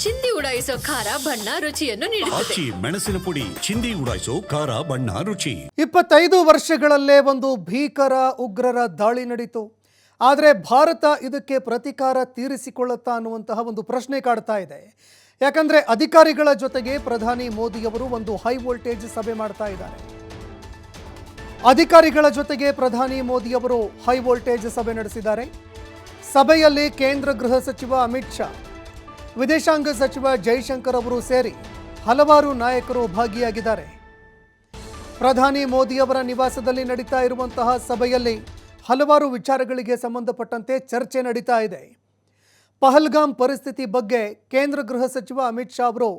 ಚಿಂದಿ ಉಡಾಯಿಸೋ ಖಾರ ಬಣ್ಣ ರುಚಿಯನ್ನು ನೀಡುತ್ತದೆ. ಆಚಿ ಮೆಣಸಿನ ಪುಡಿ ಚಿಂದಿ ಉಡಾಯಿಸೋ ಖಾರ ಬಣ್ಣ ರುಚಿ. 25 ವರ್ಷಗಳಲ್ಲೇ ಒಂದು ಭೀಕರ ಉಗ್ರರ ದಾಳಿ ನಡೀತು. ಆದರೆ ಭಾರತ ಇದಕ್ಕೆ ಪ್ರತಿಕಾರ ತೀರಿಸಿಕೊಳ್ಳುತ್ತಾ ಅನ್ನುವಂತಹ ಒಂದು ಪ್ರಶ್ನೆ ಕಾಡ್ತಾ ಇದೆ. ಯಾಕಂದ್ರೆ ಅಧಿಕಾರಿಗಳ ಜೊತೆಗೆ ಪ್ರಧಾನಿ ಮೋದಿಯವರು ಒಂದು ಹೈ ವೋಲ್ಟೇಜ್ ಸಭೆ ಮಾಡ್ತಾ ಇದ್ದಾರೆ. ಅಧಿಕಾರಿಗಳ ಜೊತೆಗೆ ಪ್ರಧಾನಿ ಮೋದಿಯವರು ಹೈ ವೋಲ್ಟೇಜ್ ಸಭೆ ನಡೆಸಿದ್ದಾರೆ. ಸಭೆಯಲ್ಲಿ ಕೇಂದ್ರ ಗೃಹ ಸಚಿವ ಅಮಿತ್ ಶಾ, ವಿದೇಶಾಂಗ ಸಚಿವ ಜೈಶಂಕರ್ ಅವರು ಸೇರಿ ಹಲವಾರು ನಾಯಕರು ಭಾಗಿಯಾಗಿದ್ದಾರೆ. ಪ್ರಧಾನಿ ಮೋದಿಯವರ ನಿವಾಸದಲ್ಲಿ ನಡೀತಾ ಇರುವಂತಹ ಸಭೆಯಲ್ಲಿ ಹಲವಾರು ವಿಚಾರಗಳಿಗೆ ಸಂಬಂಧಪಟ್ಟಂತೆ ಚರ್ಚೆ ನಡೀತಾ ಇದೆ. ಪಹಲ್ಗಾಮ್ ಪರಿಸ್ಥಿತಿ ಬಗ್ಗೆ ಕೇಂದ್ರ ಗೃಹ ಸಚಿವ ಅಮಿತ್ ಶಾ ಅವರು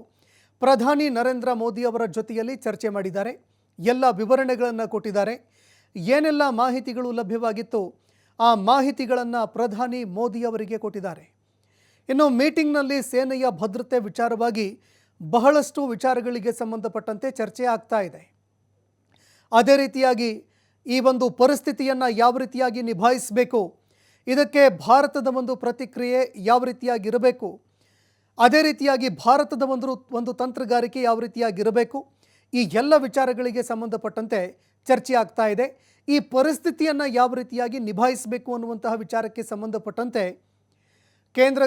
ಪ್ರಧಾನಿ ನರೇಂದ್ರ ಮೋದಿ ಅವರ ಜೊತೆಯಲ್ಲಿ ಚರ್ಚೆ ಮಾಡಿದ್ದಾರೆ. ಎಲ್ಲ ವಿವರಣೆಗಳನ್ನು ಕೊಟ್ಟಿದ್ದಾರೆ. ಏನೆಲ್ಲ ಮಾಹಿತಿಗಳು ಲಭ್ಯವಾಗಿತ್ತು ಆ ಮಾಹಿತಿಗಳನ್ನು ಪ್ರಧಾನಿ ಮೋದಿ ಅವರಿಗೆ ಕೊಟ್ಟಿದ್ದಾರೆ. ಇನ್ನು ಮೀಟಿಂಗ್ನಲ್ಲಿ ಸೇನೆಯ ಭದ್ರತೆ ವಿಚಾರವಾಗಿ ಬಹಳಷ್ಟು ವಿಚಾರಗಳಿಗೆ ಸಂಬಂಧಪಟ್ಟಂತೆ ಚರ್ಚೆ ಆಗ್ತಾ ಇದೆ. ಅದೇ ರೀತಿಯಾಗಿ ಈ ಒಂದು ಪರಿಸ್ಥಿತಿಯನ್ನು ಯಾವ ರೀತಿಯಾಗಿ ನಿಭಾಯಿಸಬೇಕು, ಇದಕ್ಕೆ ಭಾರತದ ಒಂದು ಪ್ರತಿಕ್ರಿಯೆ ಯಾವ ರೀತಿಯಾಗಿರಬೇಕು, ಅದೇ ರೀತಿಯಾಗಿ ಭಾರತದ ಒಂದು ತಂತ್ರಗಾರಿಕೆ ಯಾವ ರೀತಿಯಾಗಿರಬೇಕು, ಈ ಎಲ್ಲ ವಿಚಾರಗಳಿಗೆ ಸಂಬಂಧಪಟ್ಟಂತೆ ಚರ್ಚೆ ಆಗ್ತಾ ಇದೆ. ಈ ಪರಿಸ್ಥಿತಿಯನ್ನು ಯಾವ ರೀತಿಯಾಗಿ ನಿಭಾಯಿಸಬೇಕು ಅನ್ನುವಂತಹ ವಿಚಾರಕ್ಕೆ ಸಂಬಂಧಪಟ್ಟಂತೆ ಕೇಂದ್ರ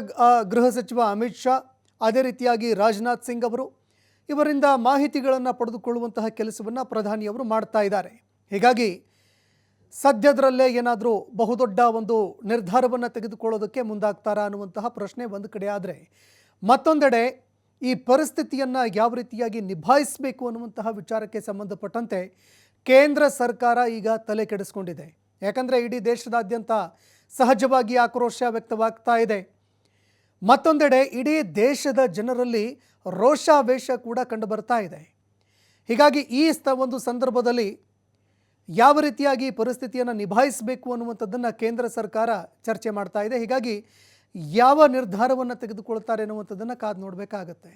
ಗೃಹ ಸಚಿವ ಅಮಿತ್ ಶಾ, ಅದೇ ರೀತಿಯಾಗಿ ರಾಜನಾಥ್ ಸಿಂಗ್ ಅವರು ಇವರಿಂದ ಮಾಹಿತಿಗಳನ್ನು ಪಡೆದುಕೊಳ್ಳುವಂತಹ ಕೆಲಸವನ್ನು ಪ್ರಧಾನಿಯವರು ಮಾಡ್ತಾ ಇದ್ದಾರೆ. ಹೀಗಾಗಿ ಸದ್ಯದರಲ್ಲೇ ಏನಾದರೂ ಬಹುದೊಡ್ಡ ಒಂದು ನಿರ್ಧಾರವನ್ನು ತೆಗೆದುಕೊಳ್ಳೋದಕ್ಕೆ ಮುಂದಾಗ್ತಾರಾ ಅನ್ನುವಂತಹ ಪ್ರಶ್ನೆ ಒಂದು ಕಡೆ ಆದರೆ, ಮತ್ತೊಂದೆಡೆ ಈ ಪರಿಸ್ಥಿತಿಯನ್ನು ಯಾವ ರೀತಿಯಾಗಿ ನಿಭಾಯಿಸಬೇಕು ಅನ್ನುವಂತಹ ವಿಚಾರಕ್ಕೆ ಸಂಬಂಧಪಟ್ಟಂತೆ ಕೇಂದ್ರ ಸರ್ಕಾರ ಈಗ ತಲೆ ಕೆಡಿಸ್ಕೊಂಡಿದೆ. ಯಾಕಂದರೆ ಇಡೀ ದೇಶದಾದ್ಯಂತ ಸಹಜವಾಗಿ ಆಕ್ರೋಶ ವ್ಯಕ್ತವಾಗ್ತಾ ಇದೆ. ಮತ್ತೊಂದೆಡೆ ಇಡೀ ದೇಶದ ಜನರಲ್ಲಿ ರೋಷಾವೇಶ ಕೂಡ ಕಂಡು ಬರ್ತಾ ಇದೆ. ಹೀಗಾಗಿ ಈ ಒಂದು ಸಂದರ್ಭದಲ್ಲಿ ಯಾವ ರೀತಿಯಾಗಿ ಪರಿಸ್ಥಿತಿಯನ್ನು ನಿಭಾಯಿಸಬೇಕು ಅನ್ನುವಂಥದ್ದನ್ನು ಕೇಂದ್ರ ಸರ್ಕಾರ ಚರ್ಚೆ ಮಾಡ್ತಾ ಇದೆ. ಹೀಗಾಗಿ ಯಾವ ನಿರ್ಧಾರವನ್ನು ತೆಗೆದುಕೊಳ್ತಾರೆ ಅನ್ನುವಂಥದ್ದನ್ನು ಕಾದು ನೋಡಬೇಕಾಗತ್ತೆ.